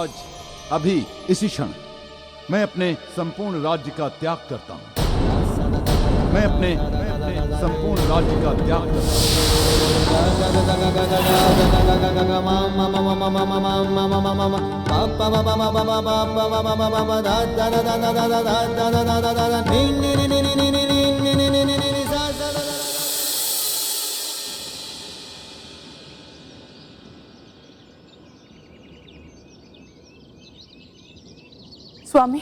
आज, अभी, इसी क्षण मैं अपने संपूर्ण राज्य का त्याग करता हूं। मैं अपने संपूर्ण राज्य का त्याग करता स्वामी,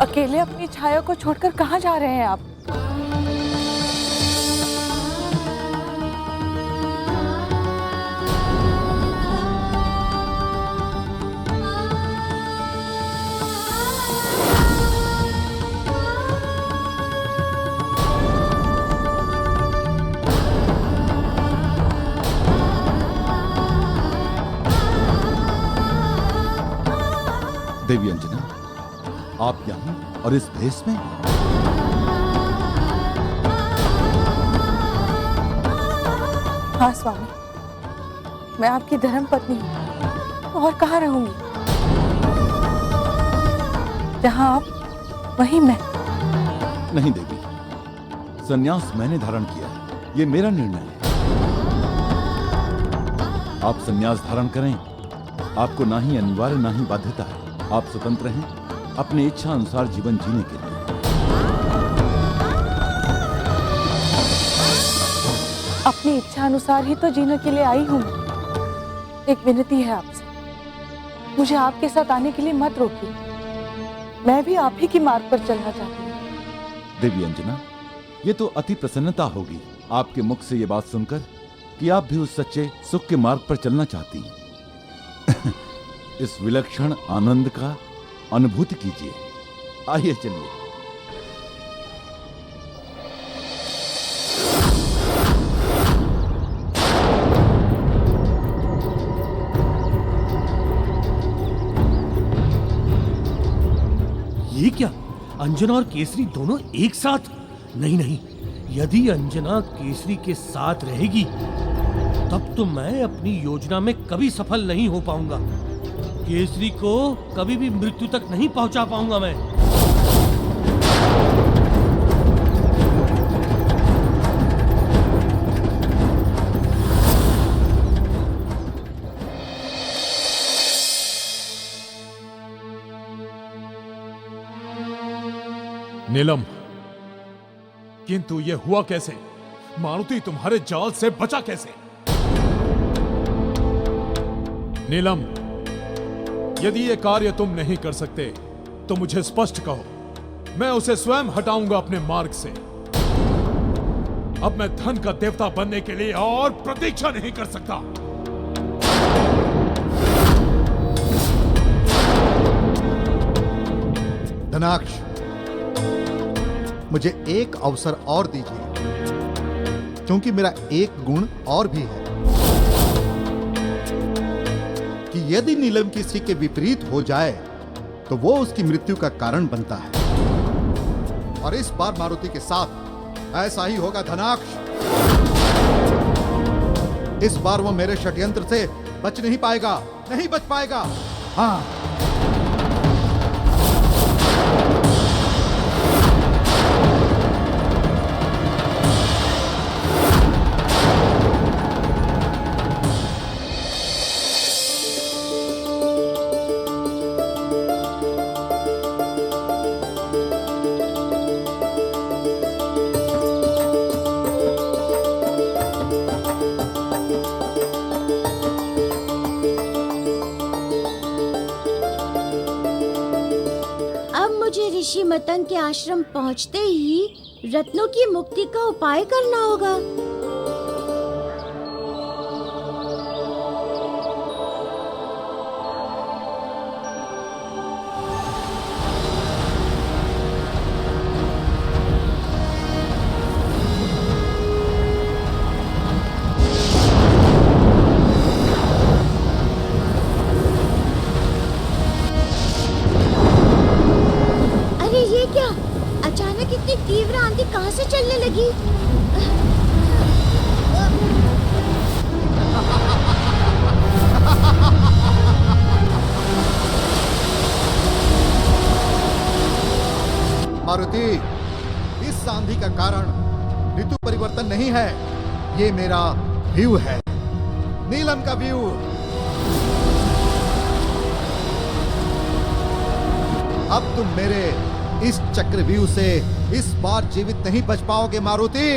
अकेले अपनी छाया को छोड़कर कहाँ जा रहे हैं आप? देवी अंजना, आप यहाँ और इस भेष में? हाँ स्वामी, मैं आपकी धर्म पत्नी हूँ और कहाँ रहूंगी? जहाँ आप वहीं मैं। नहीं देवी, संन्यास मैंने धारण किया है, ये मेरा निर्णय है। आप संन्यास धारण करें, आपको ना ही अनिवार्य ना ही बाध्यता है। आप स्वतंत्र हैं अपनी इच्छा अनुसार जीवन जीने के लिए। अपनी इच्छा अनुसार ही तो जीने के लिए आई हूँ। एक विनती है आपसे, मुझे आपके साथ आने के लिए मत रोकिए। मैं भी आप ही की मार्ग पर चलना चाहती हूँ। देवी अंजना, ये तो अति प्रसन्नता होगी आपके मुख से ये बात सुनकर कि आप भी उस सच्चे सुख के मार्ग पर चलना चाहती हैं। इस विलक्षण आनंद का अनुभूति कीजिए। आइए चलिए। ये क्या, अंजना और केसरी दोनों एक साथ? नहीं नहीं, यदि अंजना केसरी के साथ रहेगी तब तो मैं अपनी योजना में कभी सफल नहीं हो पाऊंगा। केसरी को कभी भी मृत्यु तक नहीं पहुंचा पाऊंगा मैं। नीलम, किंतु यह हुआ कैसे? मारुति तुम्हारे जाल से बचा कैसे? नीलम, यदि यह कार्य तुम नहीं कर सकते तो मुझे स्पष्ट कहो, मैं उसे स्वयं हटाऊंगा अपने मार्ग से। अब मैं धन का देवता बनने के लिए और प्रतीक्षा नहीं कर सकता। धनाक्ष, मुझे एक अवसर और दीजिए, क्योंकि मेरा एक गुण और भी है कि यदि नीलम किसी के विपरीत हो जाए तो वो उसकी मृत्यु का कारण बनता है। और इस बार मारुति के साथ ऐसा ही होगा धनाक्ष। इस बार वो मेरे षड्यंत्र से बच नहीं पाएगा, नहीं बच पाएगा। हाँ, अब मुझे ऋषि मतंग के आश्रम पहुंचते ही रत्नों की मुक्ति का उपाय करना होगा। अचानक इतनी तीव्र आंधी कहां से चलने लगी? मारुति, इस आंधी का कारण ऋतु परिवर्तन नहीं है, ये मेरा व्यू है, नीलम का व्यू। अब तुम मेरे इस चक्रव्यूह से इस बार जीवित नहीं बच पाओगे मारुति।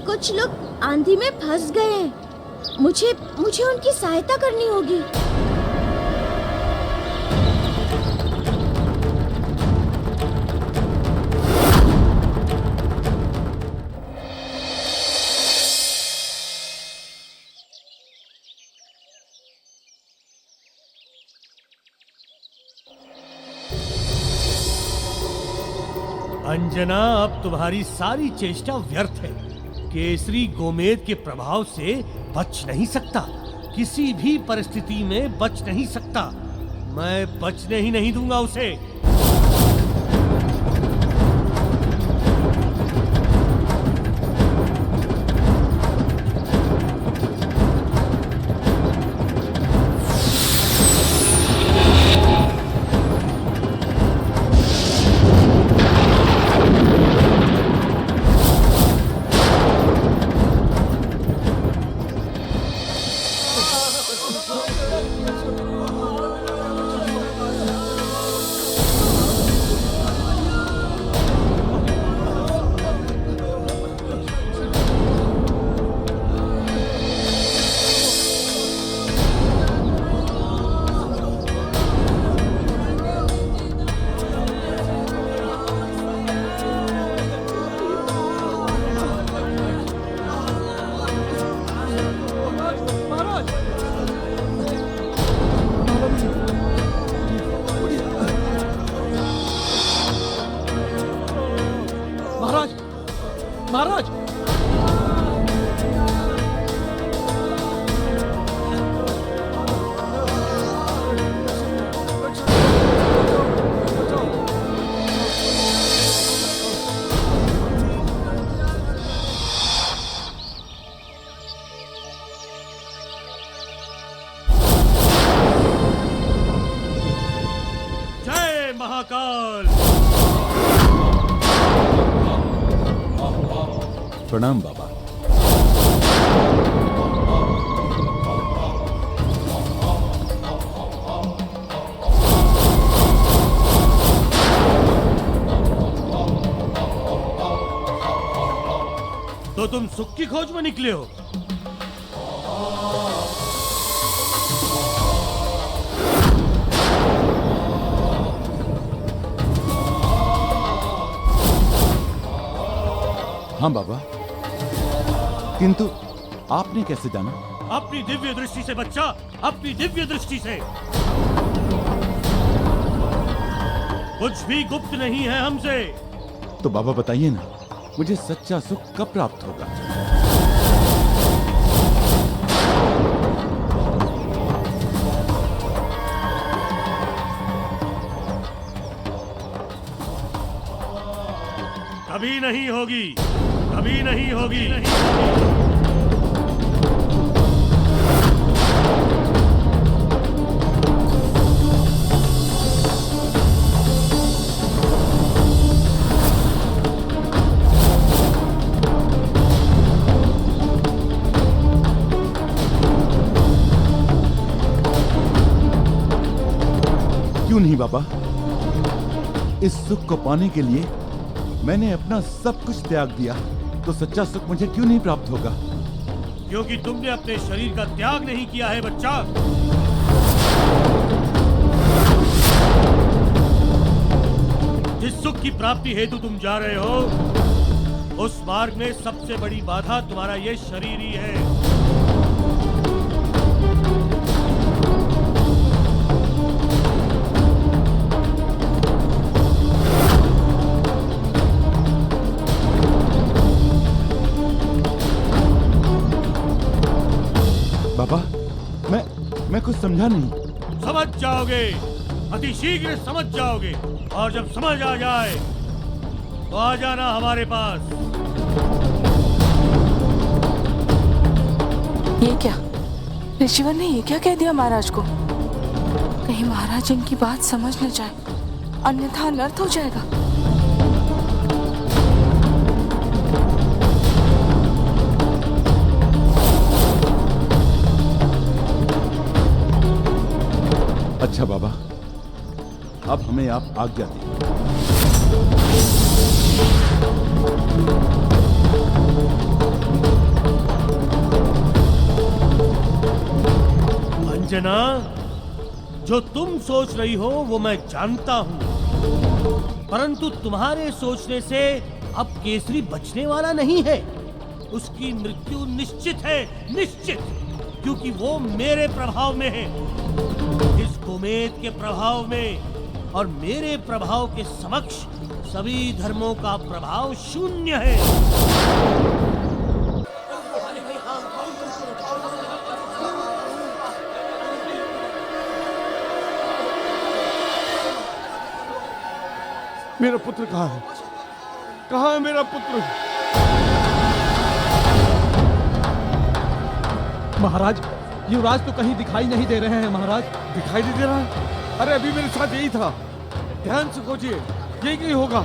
कुछ लोग आंधी में फंस गए हैं। मुझे उनकी सहायता करनी होगी। अंजना, अब तुम्हारी सारी चेष्टा व्यर्थ है। केसरी गोमेद के प्रभाव से बच नहीं सकता, किसी भी परिस्थिति में बच नहीं सकता। मैं बचने ही नहीं दूंगा उसे। महाराज, जय महाकाल। प्रणाम बाबा। तो तुम सुख की खोज में निकले हो? हाँ बाबा, किंतु आपने कैसे जाना? अपनी दिव्य दृष्टि से बच्चा, अपनी दिव्य दृष्टि से। कुछ भी गुप्त नहीं है हमसे। तो बाबा बताइए ना, मुझे सच्चा सुख कब प्राप्त होगा? कभी नहीं होगी, कभी नहीं होगी। क्यों नहीं बाबा? इस सुख को पाने के लिए मैंने अपना सब कुछ त्याग दिया, तो सच्चा सुख मुझे क्यों नहीं प्राप्त होगा? क्योंकि तुमने अपने शरीर का त्याग नहीं किया है बच्चा। जिस सुख की प्राप्ति हेतु तुम जा रहे हो, उस मार्ग में सबसे बड़ी बाधा तुम्हारा ये शरीर ही है। बाबा, मैं कुछ समझा नहीं। समझ जाओगे, अति शीघ्र समझ जाओगे, और जब समझ आ जाए तो आ जाना हमारे पास। ये क्या? ऋषिवर ने ये क्या कह दिया महाराज को? कहीं महाराज इनकी बात समझ न जाए, अन्यथा अनर्थ हो जाएगा। अच्छा बाबा, अब हमें आप आज्ञा दें। अंजना, जो तुम सोच रही हो वो मैं जानता हूं, परंतु तुम्हारे सोचने से अब केसरी बचने वाला नहीं है। उसकी मृत्यु निश्चित है, निश्चित, क्योंकि वो मेरे प्रभाव में है। इस गोमेद के प्रभाव में और मेरे प्रभाव के समक्ष सभी धर्मों का प्रभाव शून्य है। मेरा पुत्र कहाँ है? कहाँ है मेरा पुत्र? महाराज, युवराज तो कहीं दिखाई नहीं दे रहे हैं महाराज। दिखाई नहीं दे रहा है? अरे अभी मेरे साथ यही था। ध्यान से सोचिए, यही कहीं होगा।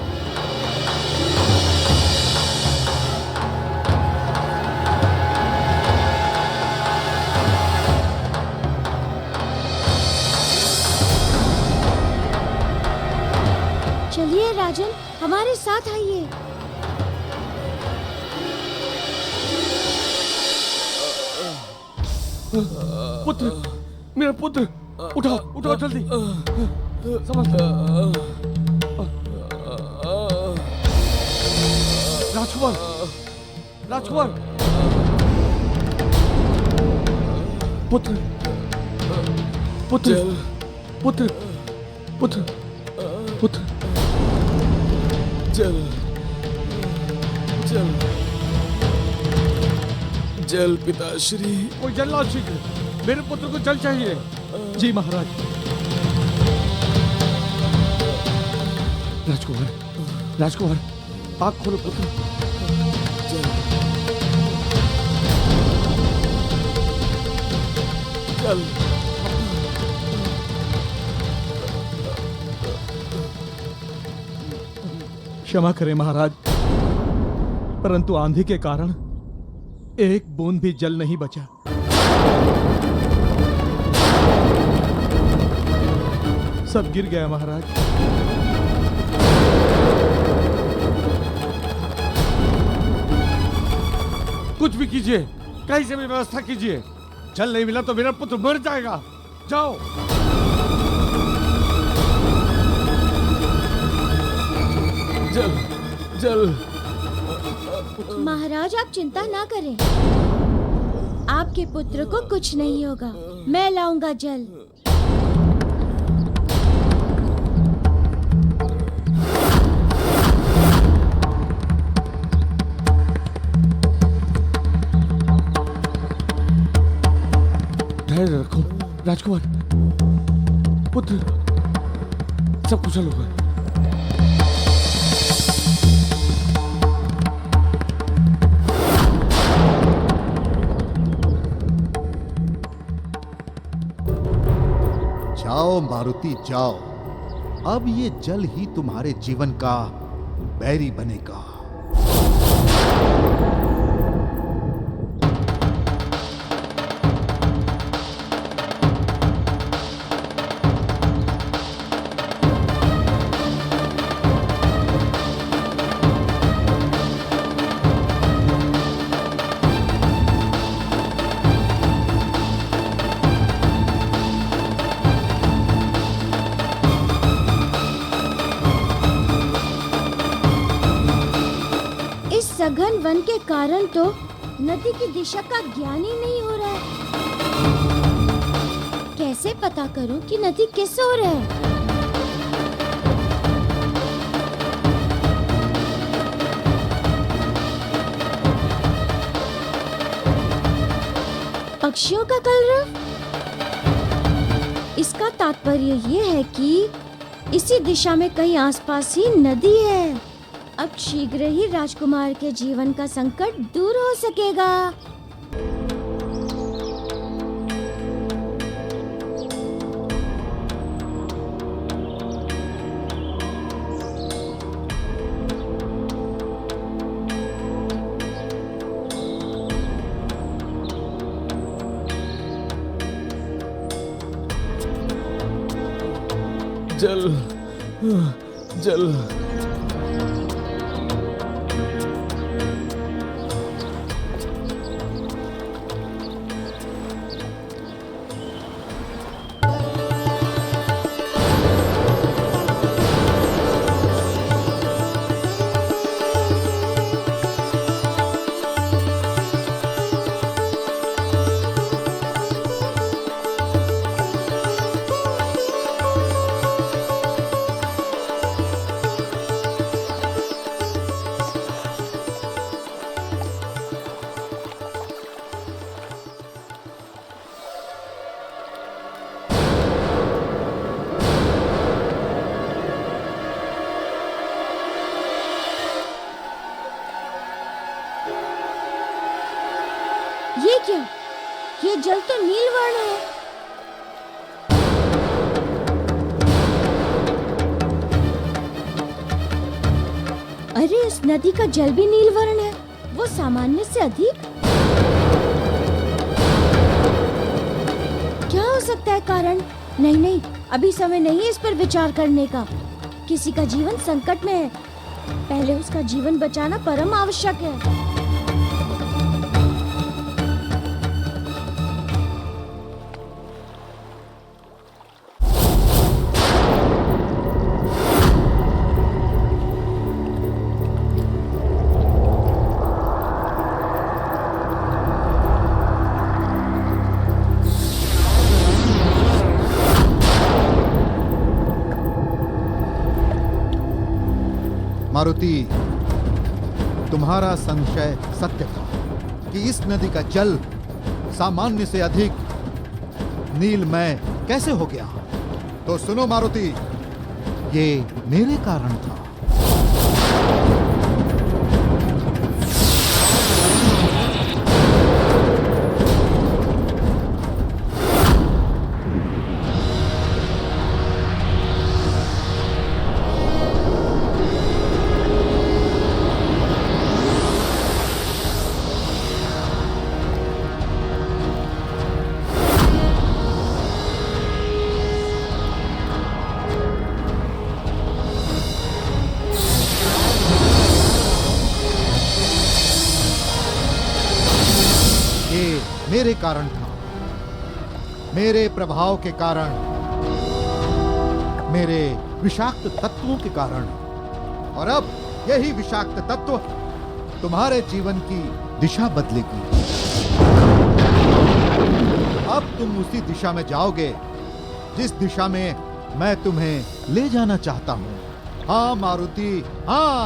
चलिए राजन, हमारे साथ आइए। पुत्र, मेरा पुत्र, उठाओ उठाओ जल्दी। समझ राजकुमार, राजकुमार, पुत्र, पुत्र, पुत्र, पुत्र, पुत्र, जल, जल, जल पिताश्री। कोई जल लाओ शीघ्र, मेरे पुत्र को जल चाहिए। जी महाराज। राजकुमार, राजकुमार, आँख खोलो पुत्र। जल, जल। क्षमा करें महाराज, परंतु आंधी के कारण एक बूंद भी जल नहीं बचा। सब गिर गया महाराज। कुछ भी कीजिए, कहीं से भी व्यवस्था कीजिए। जल नहीं मिला तो मेरा पुत्र मर जाएगा। जाओ। जल, जल। महाराज, आप चिंता ना करें, आपके पुत्र को कुछ नहीं होगा। मैं लाऊंगा जल। धैर्य रखो राजकुमार, पुत्र, सब कुशल होगा। जाओ मारुति जाओ, अब ये जल ही तुम्हारे जीवन का बैरी बनेगा। सघन वन के कारण तो नदी की दिशा का ज्ञान ही नहीं हो रहा है। कैसे पता करूं कि नदी किस ओर है? पक्षियों का कलरव? इसका तात्पर्य ये है कि इसी दिशा में कहीं आसपास ही नदी है। अब शीघ्र ही राजकुमार के जीवन का संकट दूर हो सकेगा। जल जल ये क्या? ये जल तो नीलवर्ण है। अरे इस नदी का जल भी नीलवर्ण है, वो सामान्य से अधिक। क्या हो सकता है कारण? नहीं नहीं, अभी समय नहीं है इस पर विचार करने का। किसी का जीवन संकट में है, पहले उसका जीवन बचाना परम आवश्यक है। मारुति, तुम्हारा संशय सत्य था कि इस नदी का जल सामान्य से अधिक नीलमय कैसे हो गया। तो सुनो मारुति, ये मेरे कारण था। मेरे कारण था, मेरे प्रभाव के कारण, मेरे विषाक्त तत्वों के कारण। और अब यही विषाक्त तत्व तुम्हारे जीवन की दिशा बदलेगी। अब तुम उसी दिशा में जाओगे जिस दिशा में मैं तुम्हें ले जाना चाहता हूं। हाँ मारुति, हाँ।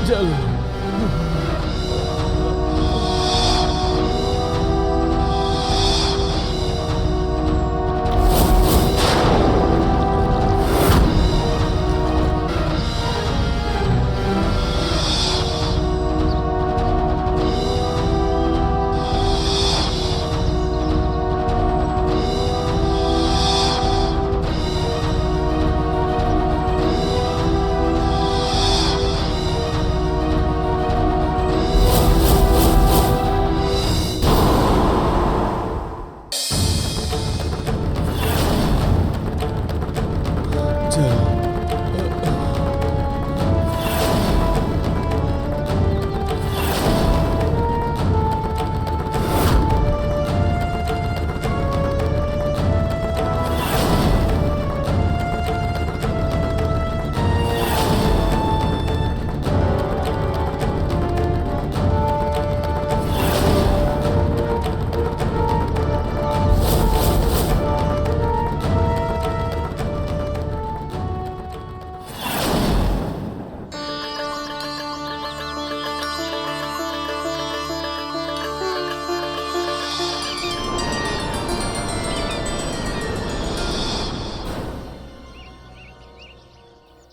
जल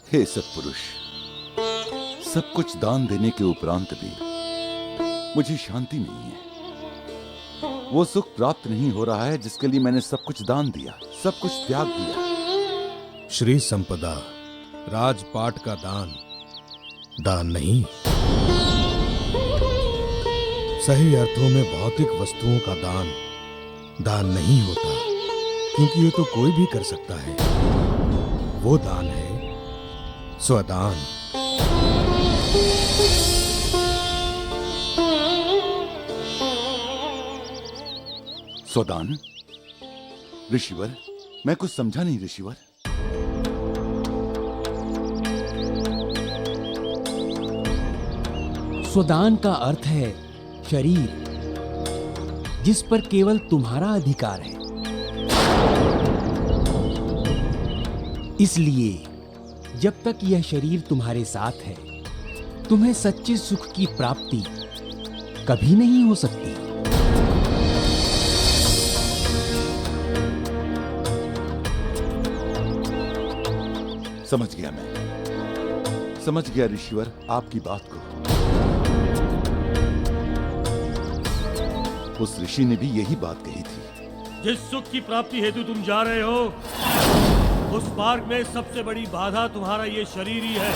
हे सत्पुरुष, सब कुछ दान देने के उपरांत भी मुझे शांति नहीं है। वो सुख प्राप्त नहीं हो रहा है जिसके लिए मैंने सब कुछ दान दिया, सब कुछ त्याग दिया। श्री संपदा, राजपाट का दान दान नहीं। सही अर्थों में भौतिक वस्तुओं का दान दान नहीं होता, क्योंकि ये तो कोई भी कर सकता है। वो दान है स्वदान। स्वदान? ऋषिवर, मैं कुछ समझा नहीं ऋषिवर। स्वदान का अर्थ है शरीर, जिस पर केवल तुम्हारा अधिकार है। इसलिए जब तक यह शरीर तुम्हारे साथ है, तुम्हें सच्चे सुख की प्राप्ति कभी नहीं हो सकती। समझ गया, मैं समझ गया ऋषिवर आपकी बात को। उस ऋषि ने भी यही बात कही थी। जिस सुख की प्राप्ति हेतु तुम जा रहे हो, उस मार्ग में सबसे बड़ी बाधा तुम्हारा ये शरीर ही है।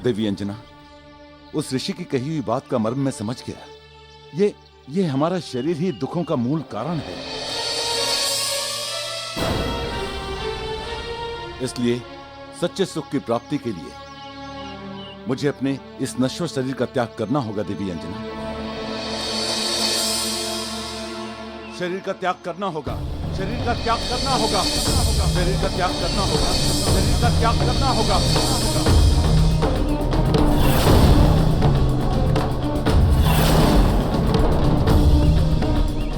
देवी अंजना, उस ऋषि की कही हुई बात का मर्म मैं समझ गया। ये हमारा शरीर ही दुखों का मूल कारण है। इसलिए सच्चे सुख की प्राप्ति के लिए मुझे अपने इस नश्वर शरीर का त्याग करना होगा। देवी अंजना, शरीर का त्याग करना होगा, शरीर का त्याग करना होगा, शरीर का त्याग करना होगा, शरीर का त्याग करना होगा।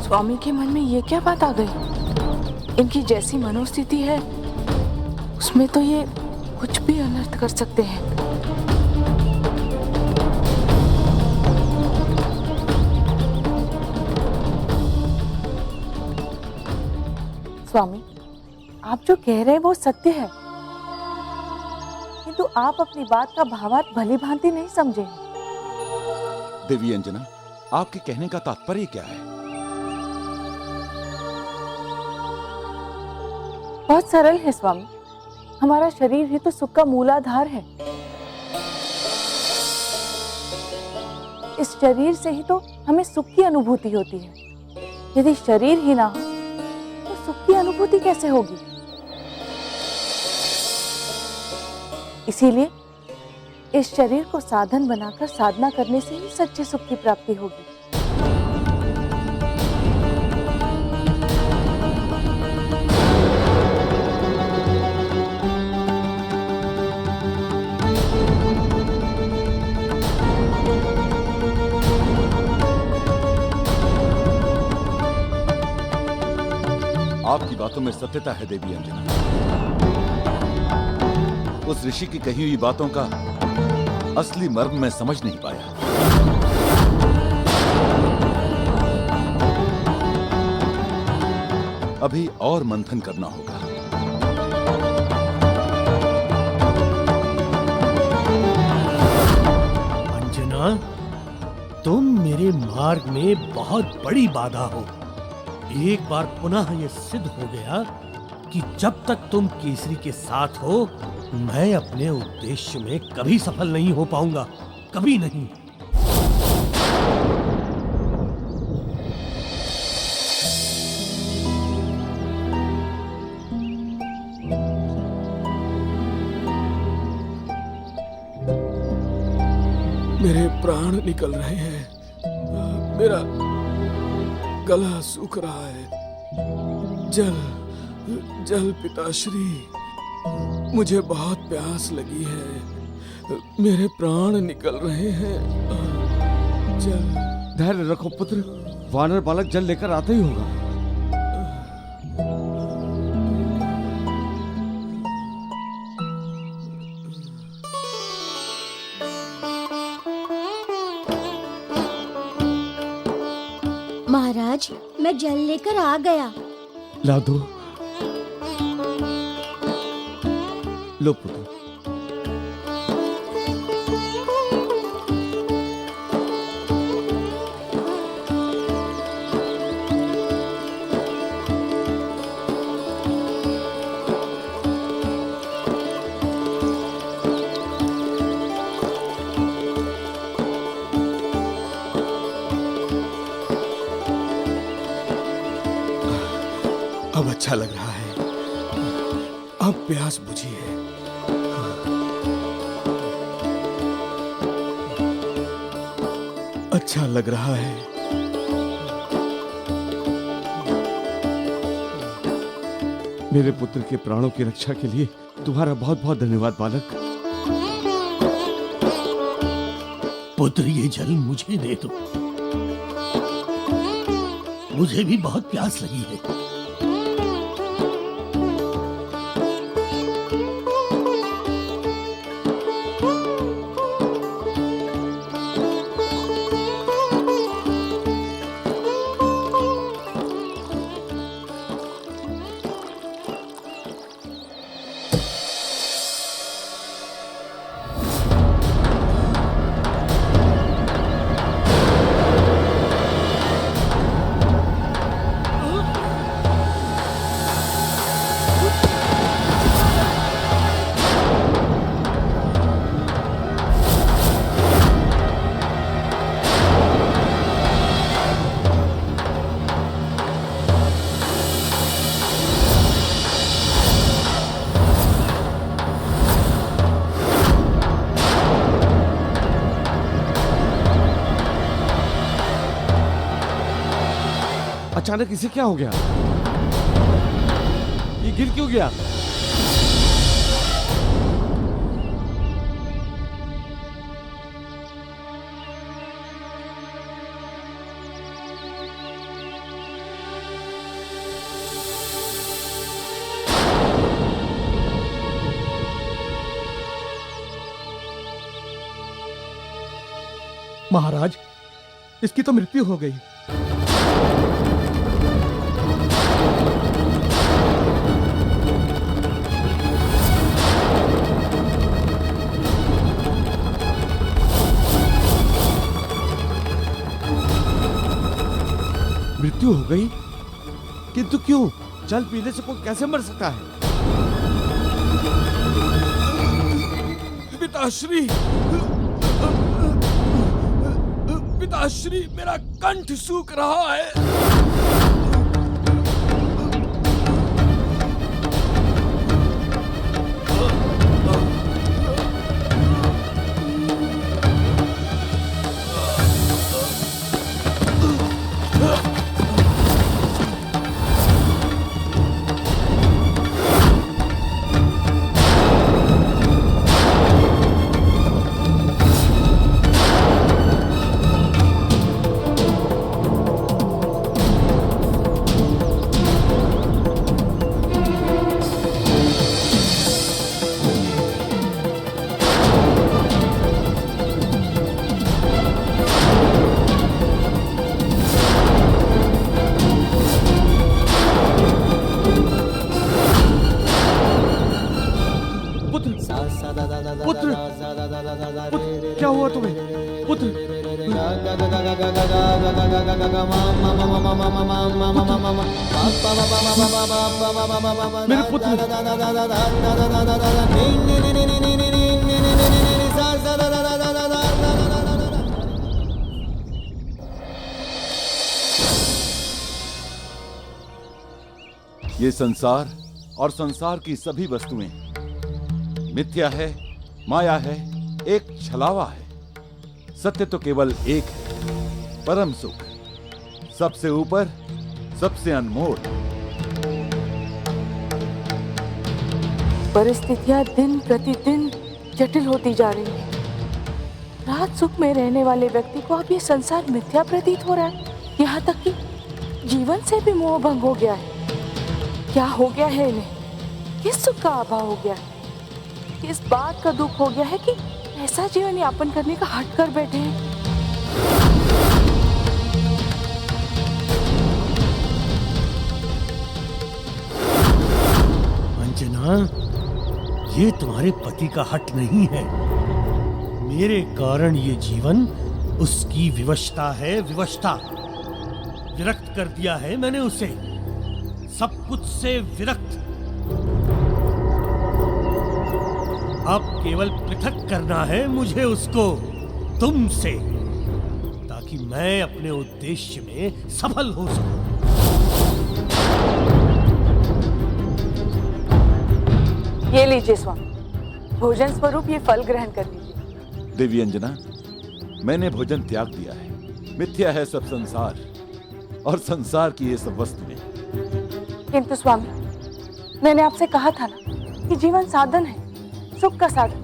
स्वामी के मन में ये क्या बात आ गई? इनकी जैसी मनोस्थिति है, उसमें तो ये कुछ भी अनर्थ कर सकते हैं। स्वामी, आप जो कह रहे हैं वो सत्य है, किंतु आप अपनी बात का भावार्थ भली भांति नहीं समझे। देवी अंजना, आपके कहने का तात्पर्य क्या है? बहुत सरल है स्वामी, हमारा शरीर ही तो सुख का मूलाधार है। इस शरीर से ही तो हमें सुख की अनुभूति होती है। यदि शरीर ही ना हो तो सुख की अनुभूति कैसे होगी? इसीलिए इस शरीर को साधन बनाकर साधना करने से ही सच्चे सुख की प्राप्ति होगी। आपकी बातों में सत्यता है देवी अंजना। उस ऋषि की कही हुई बातों का असली मर्म मैं समझ नहीं पाया। अभी और मंथन करना होगा। अंजना, तुम मेरे मार्ग में बहुत बड़ी बाधा हो। एक बार पुनः यह सिद्ध हो गया कि जब तक तुम केसरी के साथ हो, मैं अपने उद्देश्य में कभी सफल नहीं हो पाऊंगा, कभी नहीं। मेरे प्राण निकल रहे हैं, मेरा गला सूख रहा है। जल जल पिताश्री, मुझे बहुत प्यास लगी है, मेरे प्राण निकल रहे हैं। जल। धैर्य रखो पुत्र, वानर बालक जल लेकर आता ही होगा। मैं जल लेकर आ गया। ला दो। लो पुत्र। अब अच्छा लग रहा है। अब प्यास बुझी है। अच्छा लग रहा है। मेरे पुत्र के प्राणों की रक्षा के लिए तुम्हारा बहुत बहुत धन्यवाद बालक। पुत्र, ये जल मुझे दे दो। मुझे भी बहुत प्यास लगी है। अचानक इसे क्या हो गया? ये गिर क्यों गया? महाराज, इसकी तो मृत्यु हो गई। मृत्यु हो गई? किंतु क्यों? जल पीने से कोई कैसे मर सकता है? पिताश्री, पिताश्री, मेरा कंठ सूख रहा है। पुत्र, क्या हुआ तुम्हें? पुत्र, मेरे पुत्र, ये संसार और संसार की सभी वस्तुएं मिथ्या है, माया है, एक छलावा है। सत्य तो केवल एक है, परम सुख, सबसे ऊपर, सबसे अनमोल। परिस्थितियां दिन प्रतिदिन जटिल होती जा रही हैं। रात सुख में रहने वाले व्यक्ति को अब ये संसार मिथ्या प्रतीत हो रहा है। यहाँ तक कि जीवन से भी मोह भंग हो गया है। क्या हो गया है इन्हें? किस सुख का अभाव हो गया है? किस बात का दुख हो गया है कि ऐसा जीवन यापन करने का हट कर बैठे हैं? अंजना, ये तुम्हारे पति का हट नहीं है। मेरे कारण ये जीवन उसकी विवशता है, विवशता। विरक्त कर दिया है मैंने उसे, सब कुछ से विरक्त। अब केवल पृथक करना है मुझे उसको तुमसे, ताकि मैं अपने उद्देश्य में सफल हो सकूं। ये लीजिए स्वामी, भोजन स्वरूप ये फल ग्रहण कर लीजिए। देवी अंजना, मैंने भोजन त्याग दिया है। मिथ्या है सब संसार और संसार की ये सब वस्तुएं। किंतु स्वामी, मैंने आपसे कहा था ना कि जीवन साधन है, सुख का साधन,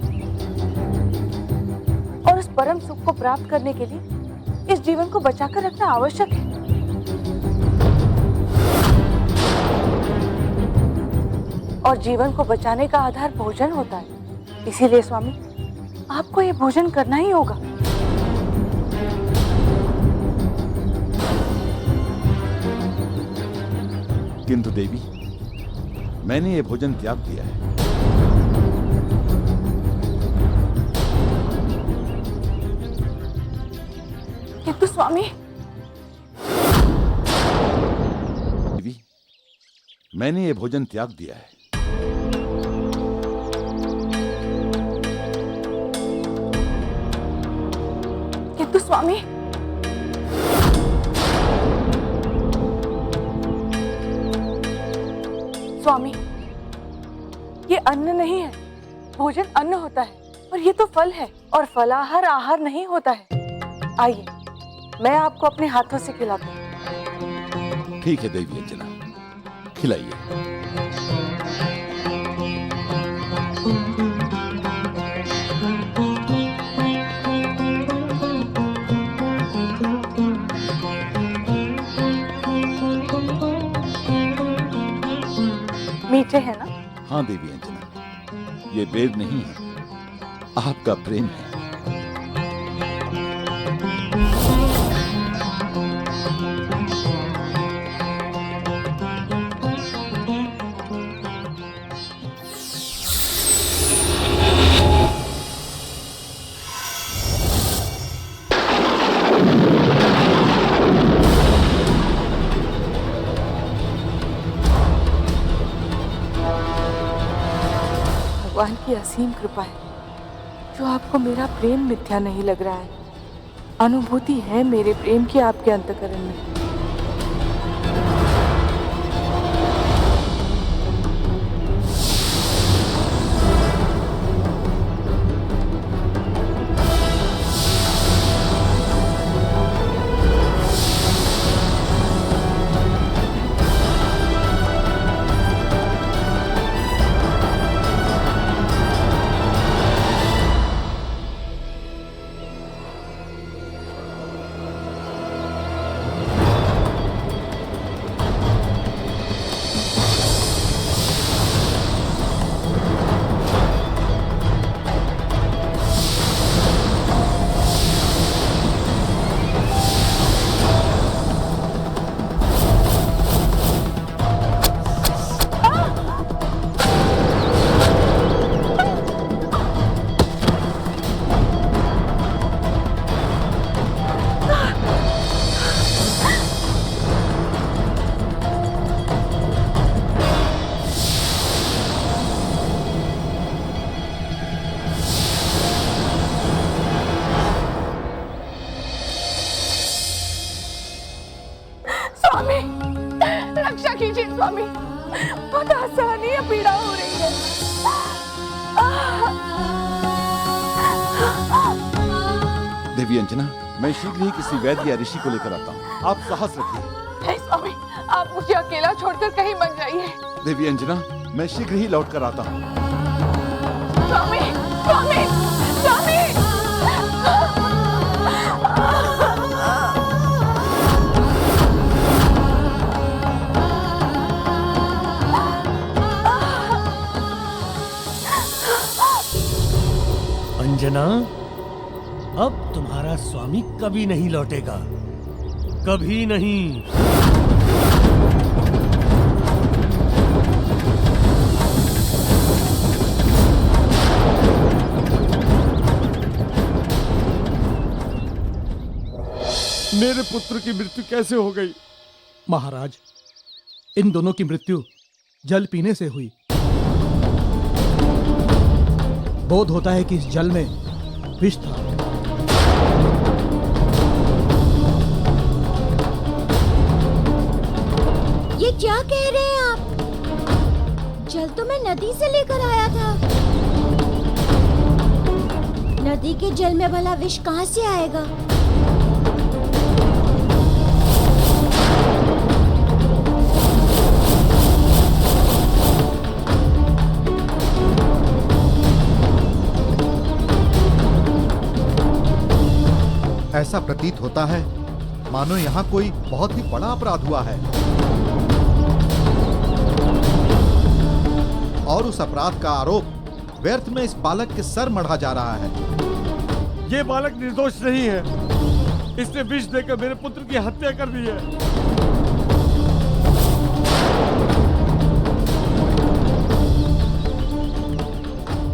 और उस परम सुख को प्राप्त करने के लिए इस जीवन को बचाकर रखना आवश्यक है। और जीवन को बचाने का आधार भोजन होता है। इसीलिए स्वामी, आपको ये भोजन करना ही होगा। किंतु देवी, मैंने ये भोजन त्याग दिया है। किंतु स्वामी, देवी, मैंने ये भोजन त्याग दिया है। किंतु स्वामी, स्वामी, ये अन्न नहीं है, भोजन अन्न होता है, और ये तो फल है, और फलाहार आहार नहीं होता है। आइए, मैं आपको अपने हाथों से खिलाती हूँ। ठीक है देवी अंजना, खिलाइए। मीठे हैं ना? हाँ देवी अंजना, ये वेद नहीं है, आपका प्रेम है। भगवान की असीम कृपा है जो आपको मेरा प्रेम मिथ्या नहीं लग रहा है। अनुभूति है मेरे प्रेम की आपके अंतःकरण में। स्वामी, रक्षा कीजिए स्वामी, बहुत असहनीय पीड़ा हो रही है। देवी अंजना, मैं शीघ्र ही किसी वैद्य या ऋषि को लेकर आता हूँ। आप साहस रखिए। नहीं स्वामी, आप मुझे अकेला छोड़कर कहीं मत जाइए। देवी अंजना, मैं शीघ्र ही लौट कर आता हूँ। स्वामी, स्वामी, स्वामी। अंजना, अब तुम्हारा स्वामी कभी नहीं लौटेगा, कभी नहीं। मेरे पुत्र की मृत्यु कैसे हो गई? महाराज, इन दोनों की मृत्यु जल पीने से हुई। बोध होता है कि इस जल में विष था। ये क्या कह रहे हैं आप? जल तो मैं नदी से लेकर आया था। नदी के जल में भला विष कहाँ से आएगा? ऐसा प्रतीत होता है मानो यहाँ कोई बहुत ही बड़ा अपराध हुआ है और उस अपराध का आरोप व्यर्थ में इस बालक के सर मढ़ा जा रहा है। ये बालक निर्दोष नहीं है। इसने विष देकर मेरे पुत्र की हत्या कर दी है।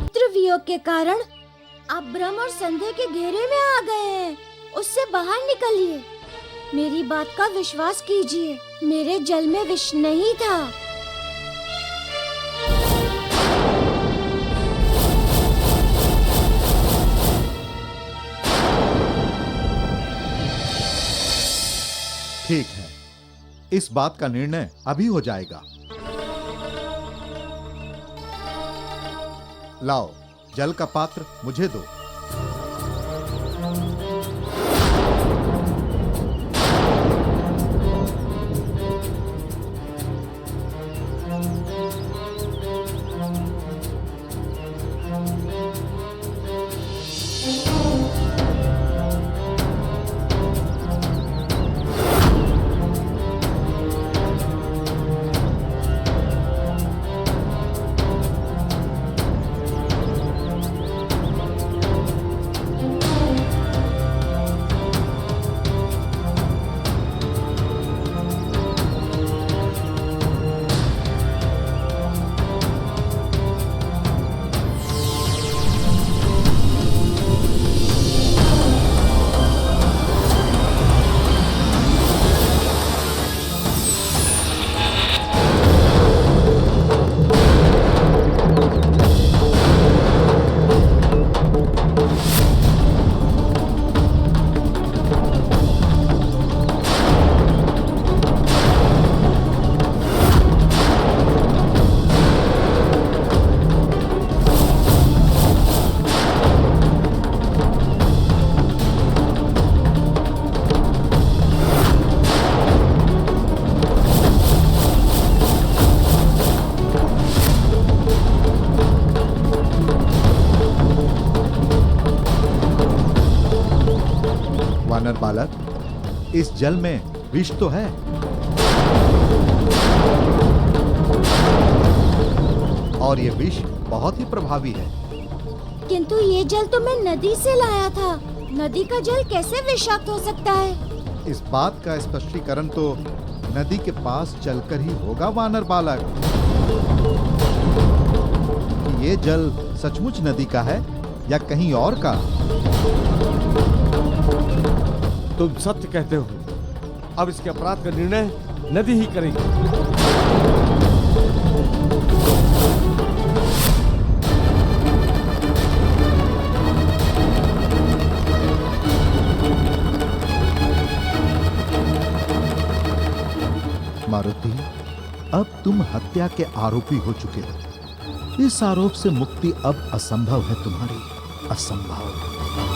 पुत्र वियोग के कारण आप भ्रम और संदेह के घेरे में आ गए हैं। उससे बाहर निकलिए। मेरी बात का विश्वास कीजिए। मेरे जल में विष नहीं था। ठीक है, इस बात का निर्णय अभी हो जाएगा। लाओ, जल का पात्र मुझे दो। वानर बालक, इस जल में विष तो है, और ये विष बहुत ही प्रभावी है। किंतु ये जल तो मैं नदी से लाया था। नदी का जल कैसे विषाक्त हो सकता है? इस बात का स्पष्टीकरण तो नदी के पास चलकर ही होगा वानर बालक। कि ये जल सचमुच नदी का है या कहीं और का? तुम सत्य कहते हो। अब इसके अपराध का निर्णय नदी ही करेगी। मारुति, अब तुम हत्या के आरोपी हो चुके हो। इस आरोप से मुक्ति अब असंभव है तुम्हारी, असंभव।